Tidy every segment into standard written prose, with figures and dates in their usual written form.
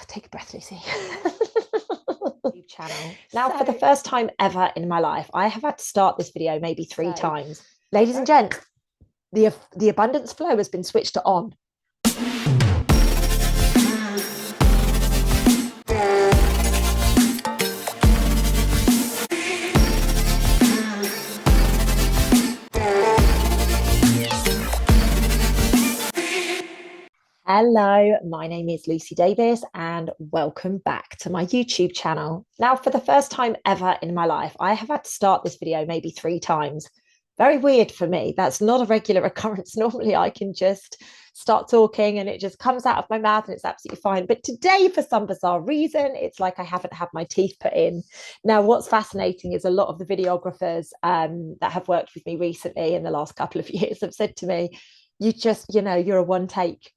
Take a breath, Lucy. YouTube channel. Now, for the first time ever in my life, I have had to start this video maybe three times. Ladies and gents, the abundance flow has been switched to on. Hello, my name is Lucy Davis and welcome back to my YouTube channel. Now, for the first time ever in my life, I have had to start this video maybe three times. Very weird for me. That's not a regular occurrence. Normally I can just start talking and it just comes out of my mouth and it's absolutely fine. But today, for some bizarre reason, it's like I haven't had my teeth put in. Now, what's fascinating is a lot of the videographers that have worked with me recently in the last couple of years have said to me, you're a one take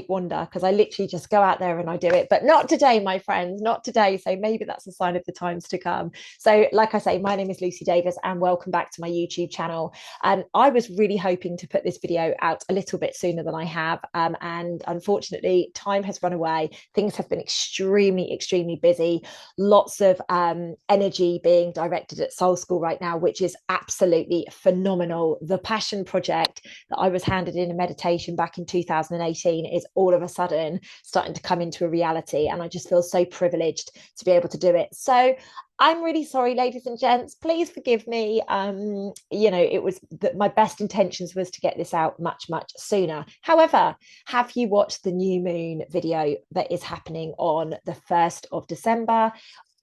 wonder, because I literally just go out there and I do it, but not today, my friends, not today. So maybe that's a sign of the times to come. So like I say, my name is Lucy Davis and welcome back to my YouTube channel. And I was really hoping to put this video out a little bit sooner than I have. And unfortunately, time has run away. Things have been extremely busy. Lots of energy being directed at Soul School right now, which is absolutely phenomenal. The passion project that I was handed in a meditation back in 2018 is all of a sudden starting to come into a reality, and I just feel so privileged to be able to do it. So I'm really sorry, ladies and gents, please forgive me. It was that my best intentions was to get this out much sooner. However, have you watched the new moon video that is happening on the 1st of December,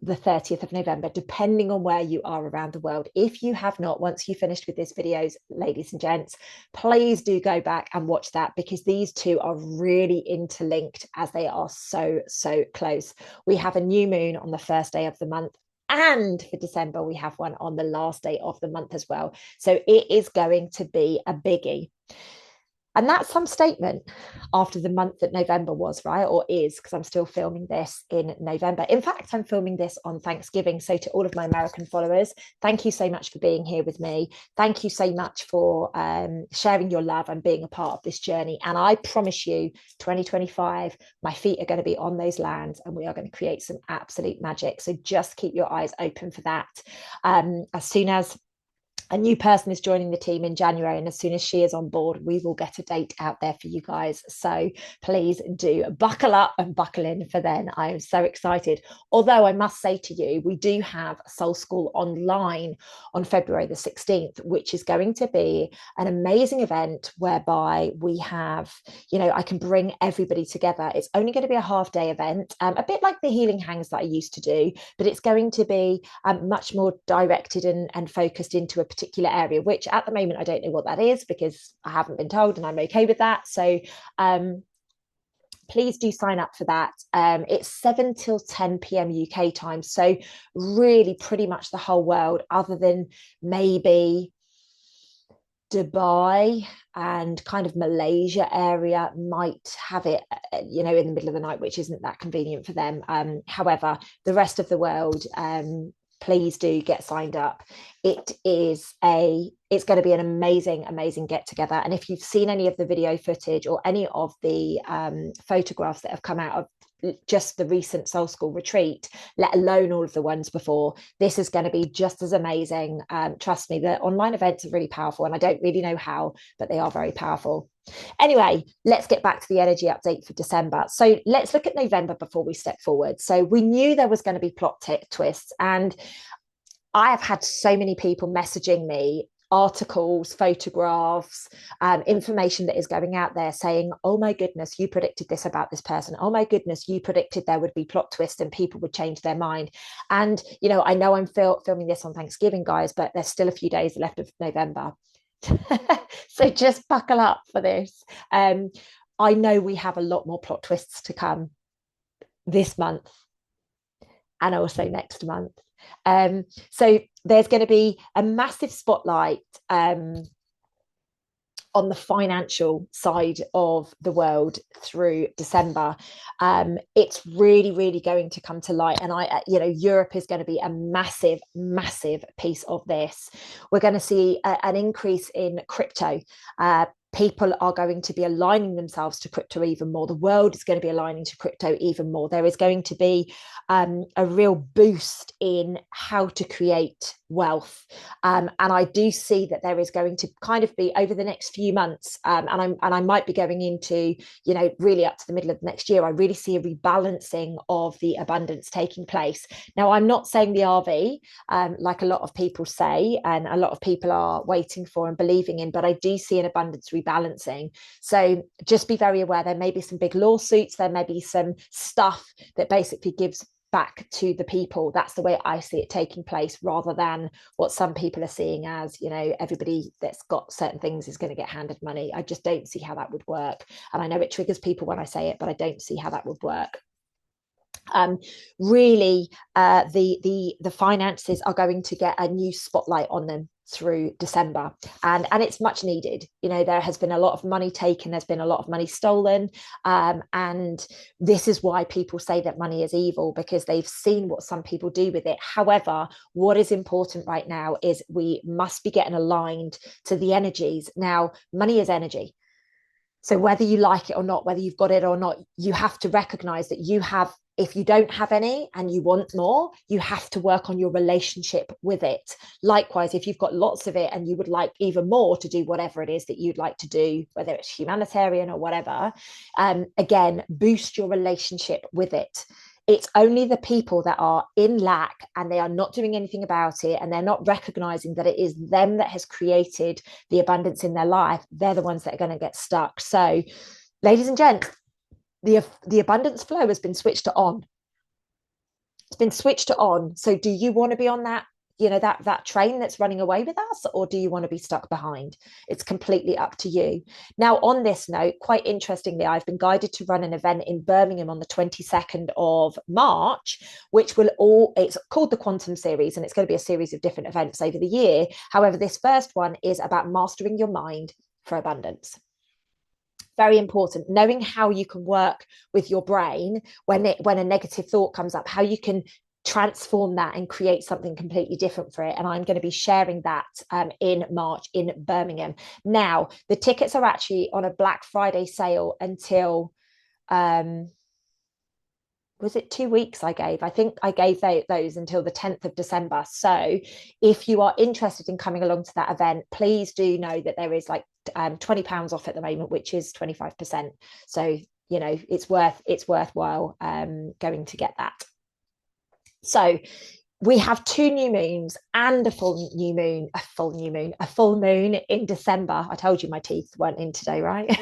the 30th of November, depending on where you are around the world? If you have not, once you finished with this videos, ladies and gents, please do go back and watch that, because these two are really interlinked, as they are so close. We have a new moon on the first day of the month, and for December we have one on the last day of the month as well. So it is going to be a biggie. And that's some statement after the month that November was, right? Or is, because I'm still filming this in November. In fact, I'm filming this on Thanksgiving. So to all of my American followers, thank you so much for being here with me. Thank you so much for sharing your love and being a part of this journey. And I promise you, 2025, my feet are going to be on those lands and we are going to create some absolute magic. So just keep your eyes open for that. As soon as a new person is joining the team in January, and as soon as she is on board, we will get a date out there for you guys. So please do buckle up and buckle in for then. I am so excited. Although I must say to you, we do have Soul School online on February the 16th, which is going to be an amazing event whereby we have, I can bring everybody together. It's only going to be a half-day event, a bit like the healing hangs that I used to do, but it's going to be much more directed and focused into a particular area, which at the moment I don't know what that is because I haven't been told, and I'm okay with that. So please do sign up for that. It's 7 till 10 p.m. UK time, so really pretty much the whole world other than maybe Dubai and kind of Malaysia area might have it, in the middle of the night, which isn't that convenient for them. However, the rest of the world, please do get signed up. It's going to be an amazing get together. And if you've seen any of the video footage or any of the photographs that have come out of just the recent Soul School retreat, let alone all of the ones before, this is going to be just as amazing. Trust me, the online events are really powerful, and I don't really know how, but they are very powerful. Anyway, let's get back to the energy update for December. So let's look at November before we step forward. So we knew there was going to be plot twists, and I have had so many people messaging me articles, photographs, information that is going out there saying, oh my goodness, you predicted this about this person. Oh my goodness, you predicted there would be plot twist and people would change their mind. And, I know I'm filming this on Thanksgiving, guys, but there's still a few days left of November. So just buckle up for this. I know we have a lot more plot twists to come this month and also next month. So there's going to be a massive spotlight on the financial side of the world through December. It's really going to come to light, and Europe is going to be a massive piece of this. We're going to see an increase in crypto. people are going to be aligning themselves to crypto even more. The world is going to be aligning to crypto even more. There is going to be a real boost in how to create wealth. And I do see that there is going to kind of be over the next few months, and I might be going into, really up to the middle of next year. I really see a rebalancing of the abundance taking place. Now, I'm not saying the RV, like a lot of people say, and a lot of people are waiting for and believing in, but I do see an abundance rebalancing. So just be very aware. There may be some big lawsuits. There may be some stuff that basically gives back to the people. That's the way I see it taking place, rather than what some people are seeing as, everybody that's got certain things is going to get handed money. I just don't see how that would work. And I know it triggers people when I say it, but I don't see how that would work. Really, the finances are going to get a new spotlight on them through December, and it's much needed. There has been a lot of money taken, there's been a lot of money stolen, and this is why people say that money is evil, because they've seen what some people do with it. However, what is important right now is we must be getting aligned to the energies. Now, money is energy. So whether you like it or not, whether you've got it or not, you have to recognize that you have, if you don't have any and you want more, you have to work on your relationship with it. Likewise, if you've got lots of it and you would like even more to do whatever it is that you'd like to do, whether it's humanitarian or whatever, again, boost your relationship with it. It's only the people that are in lack and they are not doing anything about it, and they're not recognizing that it is them that has created the abundance in their life. They're the ones that are going to get stuck. So, ladies and gents, the abundance flow has been switched to on. It's been switched to on. So do you want to be on that, that train that's running away with us, or do you want to be stuck behind? It's completely up to you. Now, on this note, quite interestingly, I've been guided to run an event in Birmingham on the 22nd of March, which it's called the Quantum Series, and it's going to be a series of different events over the year. However, this first one is about mastering your mind for abundance. Very important, knowing how you can work with your brain when a negative thought comes up, how you can transform that and create something completely different for it. And I'm going to be sharing that in March in Birmingham. Now, the tickets are actually on a Black Friday sale until was it 2 weeks I think I gave those until the 10th of December. So if you are interested in coming along to that event, please do know that there is like £20 off at the moment, which is 25%. So it's worthwhile going to get that. So we have 2 new moons and a full moon in December. I told you my teeth weren't in today, right?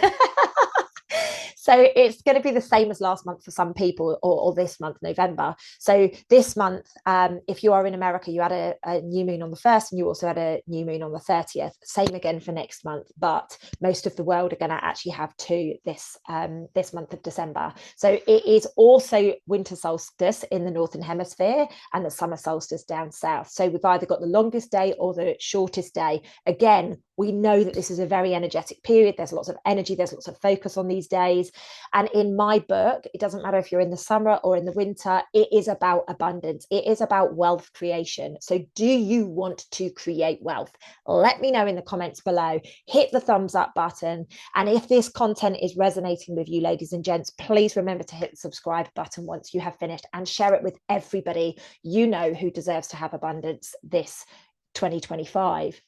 So it's going to be the same as last month for some people, or this month, November. So this month, if you are in America, you had a new moon on the 1st, and you also had a new moon on the 30th. Same again for next month, but most of the world are going to actually have 2 this month of December. So it is also winter solstice in the Northern Hemisphere and the summer solstice down south. So we've either got the longest day or the shortest day. Again, we know that this is a very energetic period. There's lots of energy, there's lots of focus on these days. And in my book, it doesn't matter if you're in the summer or in the winter, it is about abundance. It is about wealth creation. So do you want to create wealth? Let me know in the comments below. Hit the thumbs up button. And if this content is resonating with you, ladies and gents, please remember to hit the subscribe button once you have finished, and share it with everybody you know who deserves to have abundance this 2025.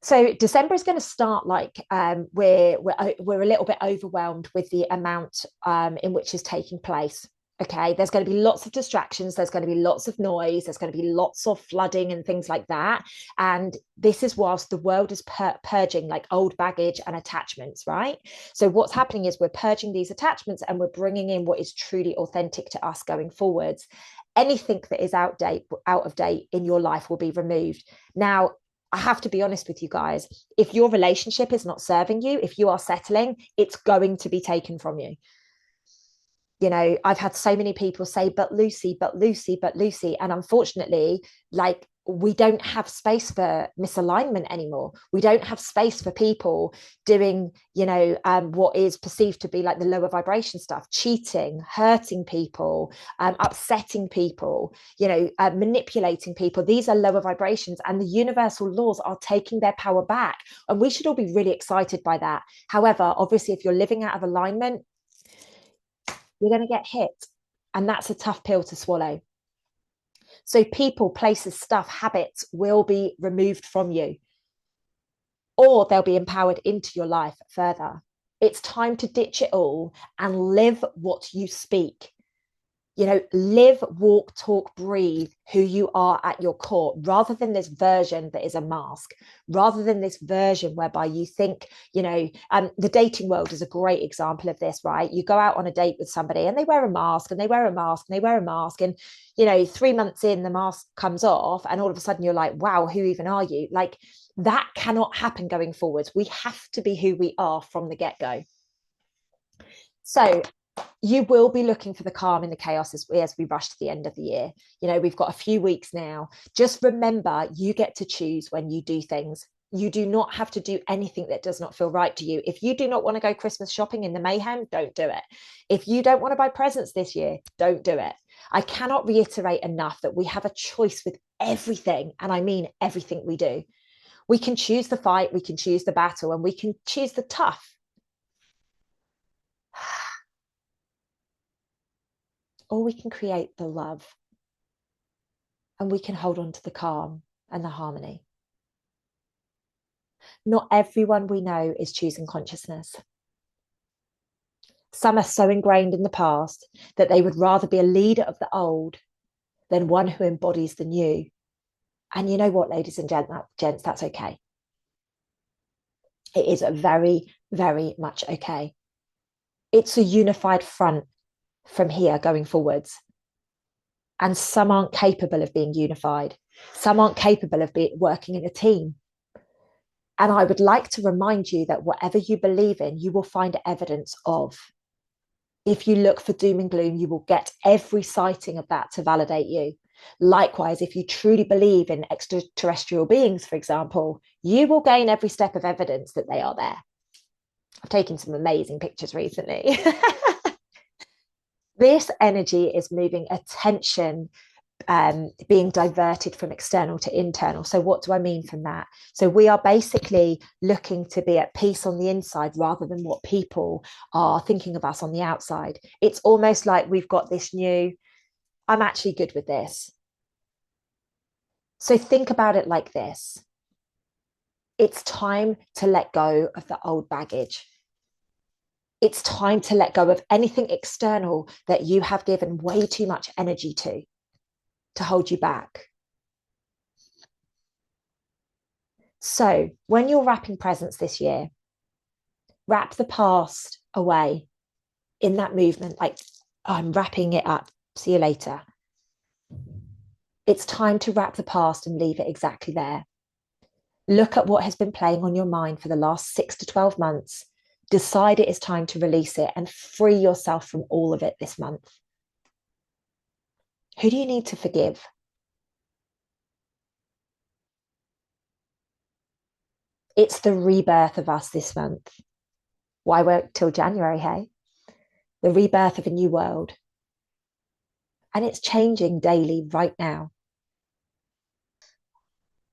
So December is going to start like we're a little bit overwhelmed with the amount in which is taking place. Okay, there's going to be lots of distractions, there's going to be lots of noise, there's going to be lots of flooding and things like that. And this is whilst the world is purging like old baggage and attachments, right? So what's happening is we're purging these attachments and we're bringing in what is truly authentic to us going forwards. Anything that is out of date in your life will be removed. Now, I have to be honest with you guys. If your relationship is not serving you, if you are settling, it's going to be taken from you. I've had so many people say, but Lucy. And unfortunately, like, we don't have space for misalignment anymore. We don't have space for people doing, what is perceived to be like the lower vibration stuff, cheating, hurting people, upsetting people, manipulating people. These are lower vibrations, and the universal laws are taking their power back. And we should all be really excited by that. However, obviously, if you're living out of alignment, you're going to get hit. And that's a tough pill to swallow. So people, places, stuff, habits will be removed from you, or they'll be empowered into your life further. It's time to ditch it all and live what you speak. Live, walk, talk, breathe who you are at your core, rather than this version that is a mask, rather than this version whereby you think, the dating world is a great example of this, right? You go out on a date with somebody and they wear a mask and they wear a mask and they wear a mask. And, 3 months in, the mask comes off and all of a sudden you're like, wow, who even are you? Like, that cannot happen going forwards. We have to be who we are from the get-go. So you will be looking for the calm in the chaos as we rush to the end of the year. We've got a few weeks now. Just remember, you get to choose when you do things. You do not have to do anything that does not feel right to you. If you do not want to go Christmas shopping in the mayhem, don't do it. If you don't want to buy presents this year, don't do it. I cannot reiterate enough that we have a choice with everything, and I mean everything we do. We can choose the fight, we can choose the battle, and we can choose the tough. Or we can create the love, and we can hold on to the calm and the harmony. Not everyone we know is choosing consciousness. Some are so ingrained in the past that they would rather be a leader of the old than one who embodies the new. And you know what, ladies and gents, that's okay. It is very, very much okay. It's a unified front from here going forwards. And some aren't capable of being unified. Some aren't capable of working in a team. And I would like to remind you that whatever you believe in, you will find evidence of. If you look for doom and gloom, you will get every sighting of that to validate you. Likewise, if you truly believe in extraterrestrial beings, for example, you will gain every step of evidence that they are there. I've taken some amazing pictures recently. This energy is moving attention, being diverted from external to internal. So what do I mean from that? So we are basically looking to be at peace on the inside rather than what people are thinking of us on the outside. It's almost like we've got this new, I'm actually good with this. So think about it like this. It's time to let go of the old baggage. It's time to let go of anything external that you have given way too much energy to hold you back. So when you're wrapping presents this year, wrap the past away in that movement, like, oh, I'm wrapping it up, see you later. It's time to wrap the past and leave it exactly there. Look at what has been playing on your mind for the last 6 to 12 months. Decide it is time to release it and free yourself from all of it this month. Who do you need to forgive? It's the rebirth of us this month. Why wait till January, hey? The rebirth of a new world. And it's changing daily right now.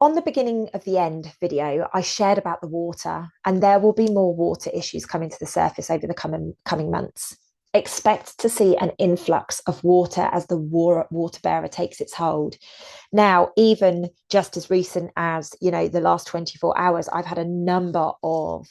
On the beginning of the end video, I shared about the water, and there will be more water issues coming to the surface over the coming months. Expect to see an influx of water as the water bearer takes its hold. Now, even just as recent as, the last 24 hours, I've had a number of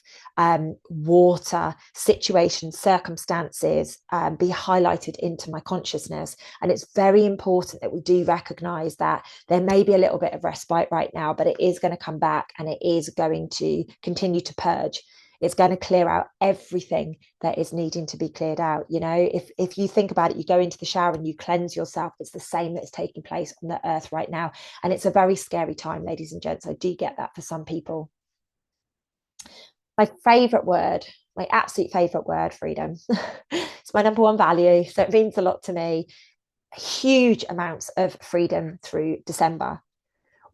water situations, circumstances be highlighted into my consciousness. And it's very important that we do recognize that there may be a little bit of respite right now, but it is going to come back and it is going to continue to purge. It's going to clear out everything that is needing to be cleared out. If you think about it, you go into the shower and you cleanse yourself. It's the same that's taking place on the earth right now. And it's a very scary time, ladies and gents. I do get that for some people. My favorite word, my absolute favorite word, freedom. It's my number one value. So it means a lot to me. Huge amounts of freedom through December.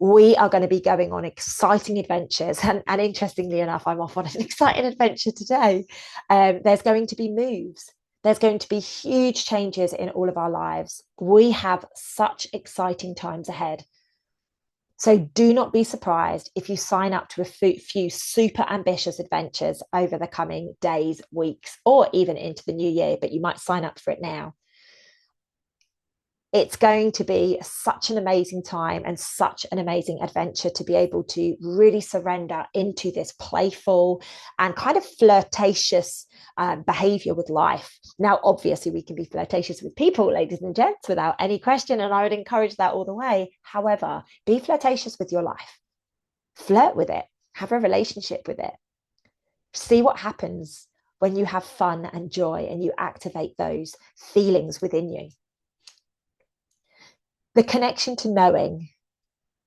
We are going to be going on exciting adventures. And interestingly enough, I'm off on an exciting adventure today. There's going to be moves. There's going to be huge changes in all of our lives. We have such exciting times ahead. So do not be surprised if you sign up to a few super ambitious adventures over the coming days, weeks, or even into the new year, but you might sign up for it now. It's going to be such an amazing time and such an amazing adventure to be able to really surrender into this playful and kind of flirtatious behavior with life. Now, obviously, we can be flirtatious with people, ladies and gents, without any question, and I would encourage that all the way. However, be flirtatious with your life, flirt with it, have a relationship with it, see what happens when you have fun and joy and you activate those feelings within you. The connection to knowing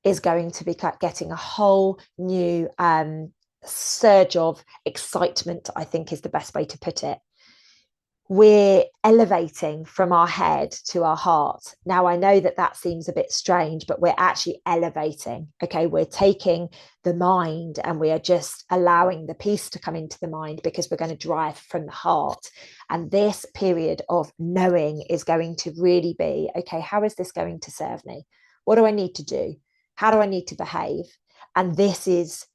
is going to be getting a whole new surge of excitement, I think is the best way to put it. We're elevating from our head to our heart. Now, I know that that seems a bit strange, but we're actually elevating. Okay, we're taking the mind and we are just allowing the peace to come into the mind because we're going to drive from the heart. And this period of knowing is going to really be, okay, how is this going to serve me? What do I need to do? How do I need to behave? And this is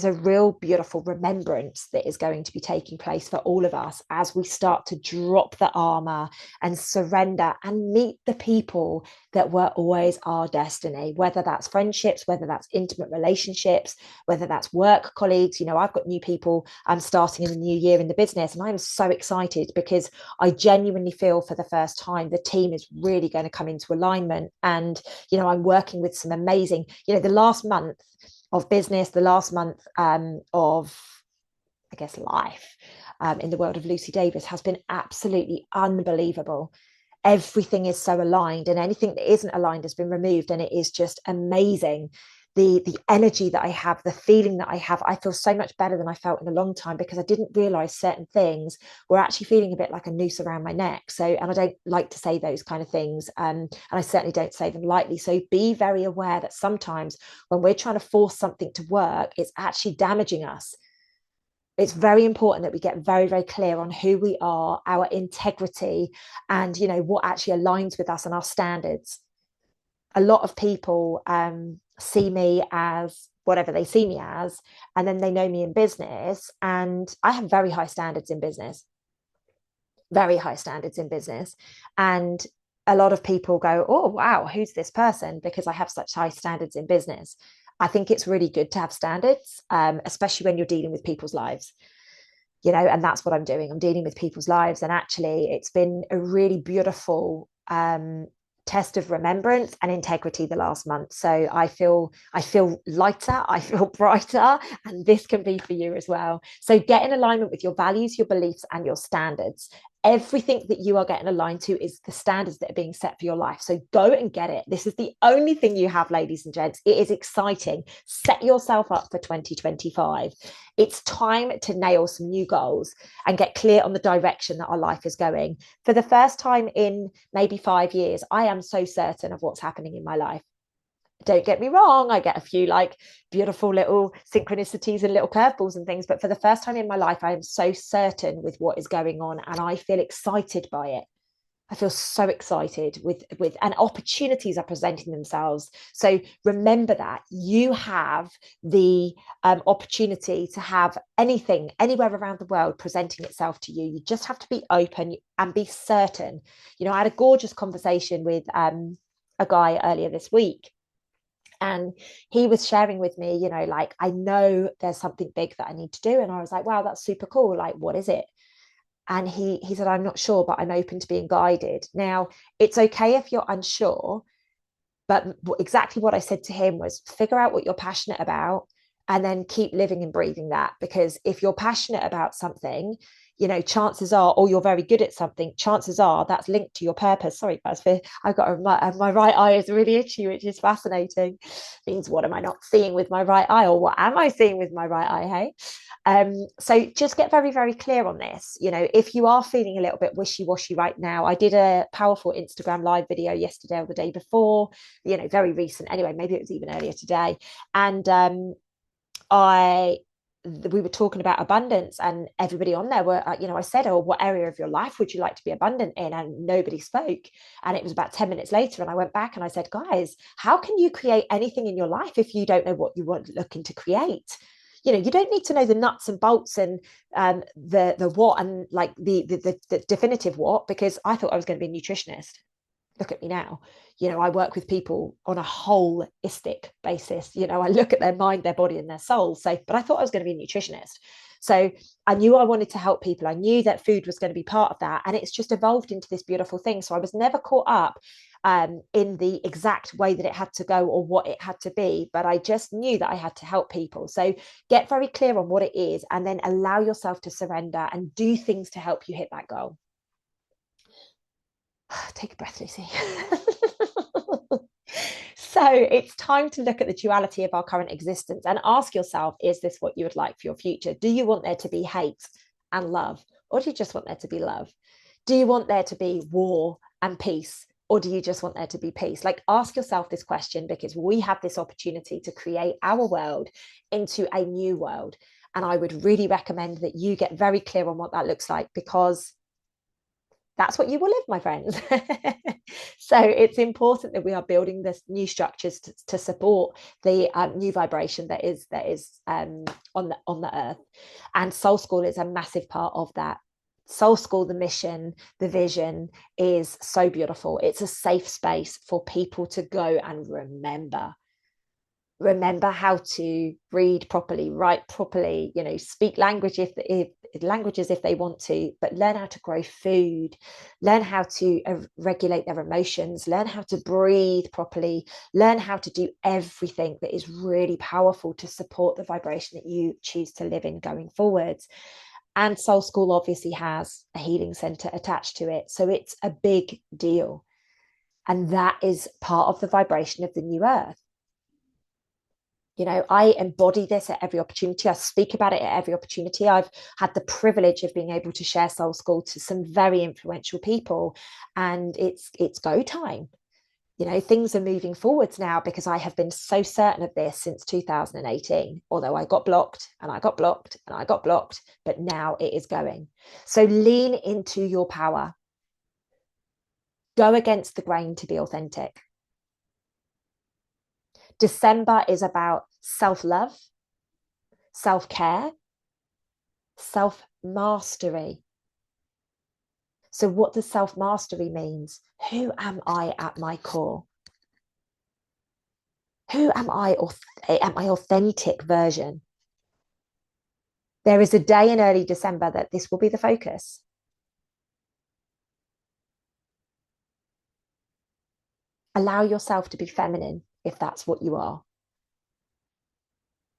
a real beautiful remembrance that is going to be taking place for all of us as we start to drop the armor and surrender and meet the people that were always our destiny, whether that's friendships, whether that's intimate relationships, whether that's work colleagues. You know, I've got new people I'm starting in the new year in the business, and I'm so excited because I genuinely feel for the first time the team is really going to come into alignment. And, you know, I'm working with some amazing, you know, the last month of business, the last month of, I guess, life in the world of Lucy Davis has been absolutely unbelievable. Everything is so aligned, and anything that isn't aligned has been removed, and it is just amazing. The energy that I have, the feeling that I have, I feel so much better than I felt in a long time because I didn't realize certain things were actually feeling a bit like a noose around my neck. So, and I don't like to say those kind of things, and I certainly don't say them lightly. So be very aware that sometimes when we're trying to force something to work, it's actually damaging us. It's very important that we get very, very clear on who we are, our integrity, and, you know, what actually aligns with us and our standards. A lot of people see me as whatever they see me as, and then they know me in business. And I have very high standards in business, very high standards in business. And a lot of people go, oh, wow, who's this person? Because I have such high standards in business. I think it's really good to have standards, especially when you're dealing with people's lives. You know, and that's what I'm doing. I'm dealing with people's lives. And actually, it's been a really beautiful test of remembrance and integrity the last month. So I feel lighter, I feel brighter, and this can be for you as well. So get in alignment with your values, your beliefs, and your standards. Everything that you are getting aligned to is the standards that are being set for your life. So go and get it. This is the only thing you have, ladies and gents. It is exciting. Set yourself up for 2025. It's time to nail some new goals and get clear on the direction that our life is going. For the first time in maybe 5 years, I am so certain of what's happening in my life. Don't get me wrong, I get a few like beautiful little synchronicities and little curveballs and things, but for the first time in my life, I am so certain with what is going on, and I feel excited by it. I feel so excited with and opportunities are presenting themselves. So remember that you have the opportunity to have anything anywhere around the world presenting itself to you. You just have to be open and be certain. You know, I had a gorgeous conversation with a guy earlier this week, and he was sharing with me, you know, like, I know there's something big that I need to do. And I was like, wow, that's super cool. Like, what is it? And he said, I'm not sure, but I'm open to being guided. Now, it's okay if you're unsure, but exactly what I said to him was figure out what you're passionate about and then keep living and breathing that. Because if you're passionate about something, you know, chances are, or you're very good at something, chances are that's linked to your purpose. Sorry, guys, I've got my right eye is really itchy, which is fascinating. Means what am I not seeing with my right eye, or what am I seeing with my right eye? Hey, so just get very, very clear on this. You know, if you are feeling a little bit wishy-washy right now, I did a powerful Instagram live video yesterday or the day before, you know, very recent. Anyway, maybe it was even earlier today, and I we were talking about abundance, and everybody on there were, you know, I said, oh, what area of your life would you like to be abundant in? And nobody spoke. And it was about 10 minutes later, and I went back and I said, guys, how can you create anything in your life if you don't know what you want looking to create? You know, you don't need to know the nuts and bolts and the what, and like the definitive what, because I thought I was going to be a nutritionist. Look at me now. You know, I work with people on a holistic basis. You know, I look at their mind, their body, and their soul. So, but I thought I was going to be a nutritionist. So I knew I wanted to help people. I knew that food was going to be part of that. And it's just evolved into this beautiful thing. So I was never caught up in the exact way that it had to go or what it had to be. But I just knew that I had to help people. So get very clear on what it is, and then allow yourself to surrender and do things to help you hit that goal. Take a breath, Lucy. So it's time to look at the duality of our current existence and ask yourself, is this what you would like for your future? Do you want there to be hate and love, or do you just want there to be love? Do you want there to be war and peace, or do you just want there to be peace? Like, ask yourself this question, because we have this opportunity to create our world into a new world. And I would really recommend that you get very clear on what that looks like, because that's what you will live, my friends. So it's important that we are building this new structures to support the new vibration that is on the earth. And Soul School is a massive part of that. Soul School, the mission, the vision is so beautiful. It's a safe space for people to go and remember how to read properly, write properly, you know, speak languages if they want to, but learn how to grow food, learn how to regulate their emotions, learn how to breathe properly, learn how to do everything that is really powerful to support the vibration that you choose to live in going forwards. And Soul School obviously has a healing center attached to it, so it's a big deal. And that is part of the vibration of the new earth. You know, I embody this at every opportunity. I speak about it at every opportunity. I've had the privilege of being able to share Soul School to some very influential people, and it's go time. You know, things are moving forwards now, because I have been so certain of this since 2018, although I got blocked and I got blocked and I got blocked, but now it is going. So lean into your power. Go against the grain to be authentic. December is about self-love, self-care, self-mastery. So what does self-mastery means? Who am I at my core? Who am I at my authentic version? There is a day in early December that this will be the focus. Allow yourself to be feminine if that's what you are.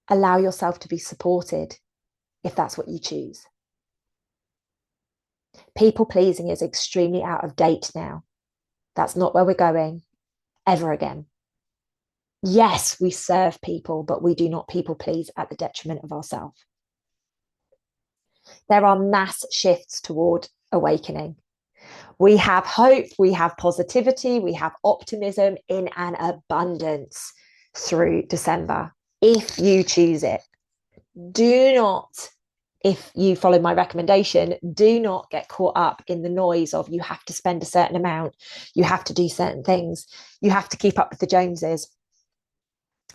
Allow yourself to be supported if that's what you choose. People pleasing is extremely out of date now. That's not where we're going ever again. Yes, we serve people, but we do not people please at the detriment of ourselves. There are mass shifts toward awakening. We have hope, we have positivity, we have optimism in an abundance through December, if you choose it. Do not, if you follow my recommendation, do not get caught up in the noise of you have to spend a certain amount, you have to do certain things, you have to keep up with the Joneses.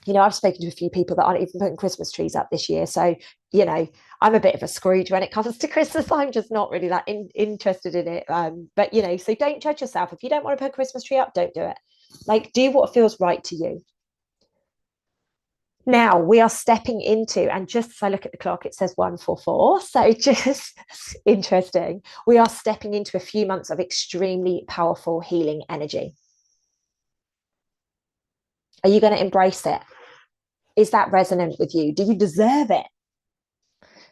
You know, I've spoken to a few people that aren't even putting Christmas trees up this year. So, you know, I'm a bit of a Scrooge when it comes to Christmas. I'm just not really that interested in it. But, you know, so don't judge yourself. If you don't want to put a Christmas tree up, don't do it. Like, do what feels right to you. Now we are stepping into, and just as I look at the clock, it says 1:44. So just interesting. We are stepping into a few months of extremely powerful healing energy. Are you going to embrace it? Is that resonant with you? Do you deserve it?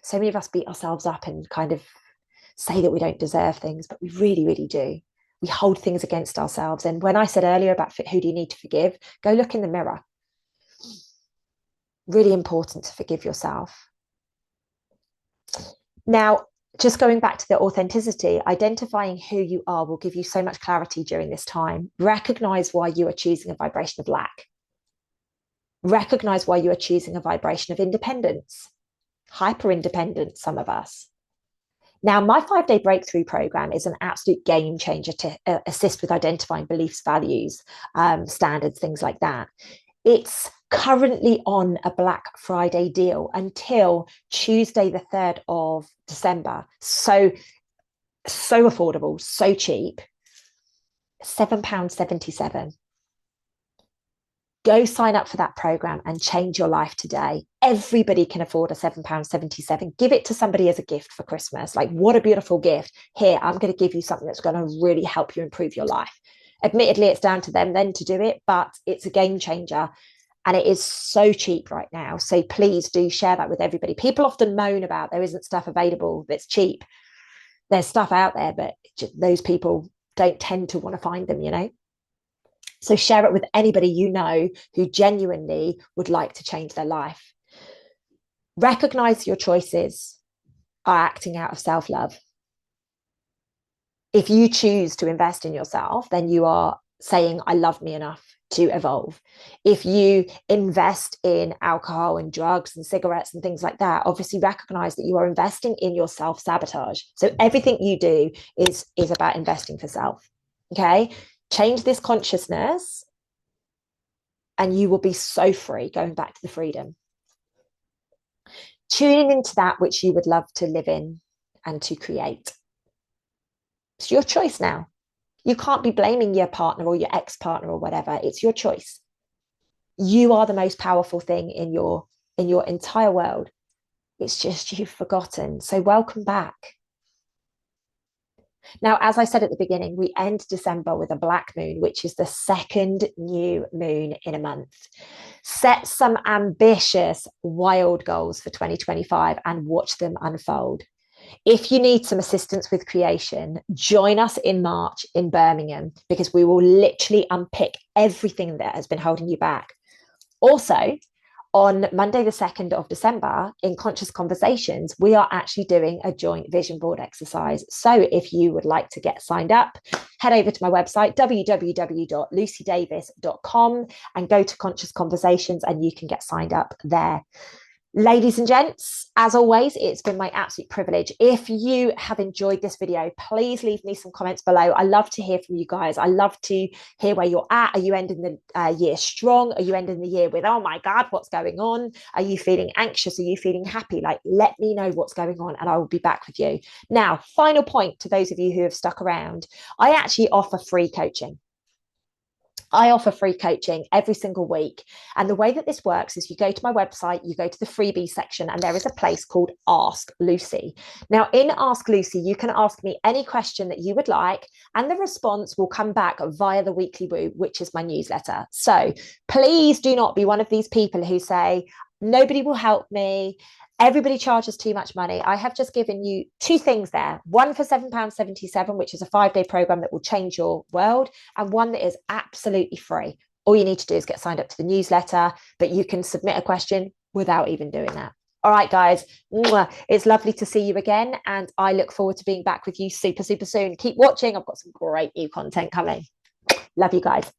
So many of us beat ourselves up and kind of say that we don't deserve things, but we really, really do. We hold things against ourselves. And when I said earlier about who do you need to forgive, go look in the mirror. Really important to forgive yourself. Now, just going back to the authenticity, identifying who you are will give you so much clarity during this time. Recognize why you are choosing a vibration of lack. Recognize why you are choosing a vibration of independence, hyper independence, some of us. Now, my 5-day breakthrough program is an absolute game changer to assist with identifying beliefs, values, standards, things like that. It's currently on a Black Friday deal until Tuesday, the 3rd of December. So affordable, so cheap. £7.77. Go sign up for that program and change your life today. Everybody can afford a £7.77. Give it to somebody as a gift for Christmas. Like, what a beautiful gift. Here, I'm going to give you something that's going to really help you improve your life. Admittedly, it's down to them then to do it, but it's a game changer. And it is so cheap right now. So please do share that with everybody. People often moan about there isn't stuff available that's cheap. There's stuff out there, but those people don't tend to want to find them, you know? So share it with anybody you know who genuinely would like to change their life. Recognize your choices are acting out of self-love. If you choose to invest in yourself, then you are saying, I love me enough to evolve. If you invest in alcohol and drugs and cigarettes and things like that, obviously recognize that you are investing in your self-sabotage. So everything you do is about investing for self. Okay. Change this consciousness and you will be so free, going back to the freedom. Tuning into that which you would love to live in and to create. It's your choice now. You can't be blaming your partner or your ex-partner or whatever. It's your choice. You are the most powerful thing in your entire world. It's just you've forgotten. So welcome back. Now, as I said at the beginning, we end December with a black moon, which is the second new moon in a month. Set some ambitious, wild goals for 2025 and watch them unfold. If you need some assistance with creation, join us in March in Birmingham, because we will literally unpick everything that has been holding you back. Also, on Monday, the 2nd of December, in Conscious Conversations, we are actually doing a joint vision board exercise. So if you would like to get signed up, head over to my website, www.lucydavis.com, and go to Conscious Conversations and you can get signed up there. Ladies and gents, as always, it's been my absolute privilege. If you have enjoyed this video, please leave me some comments below. I love to hear from you guys. I love to hear where you're at. Are you ending the year strong? Are you ending the year with, oh my God, what's going on? Are you feeling anxious? Are you feeling happy? Like, let me know what's going on and I will be back with you. Now, final point to those of you who have stuck around, I actually offer free coaching. I offer free coaching every single week. And the way that this works is you go to my website, you go to the freebie section, and there is a place called Ask Lucy. Now, in Ask Lucy, you can ask me any question that you would like, and the response will come back via the Weekly Woo, which is my newsletter. So please do not be one of these people who say, nobody will help me. Everybody charges too much money. I have just given you two things there. One for £7.77, which is a 5-day program that will change your world, and one that is absolutely free. All you need to do is get signed up to the newsletter, but you can submit a question without even doing that. All right, guys, it's lovely to see you again, and I look forward to being back with you super, super soon. Keep watching. I've got some great new content coming. Love you guys.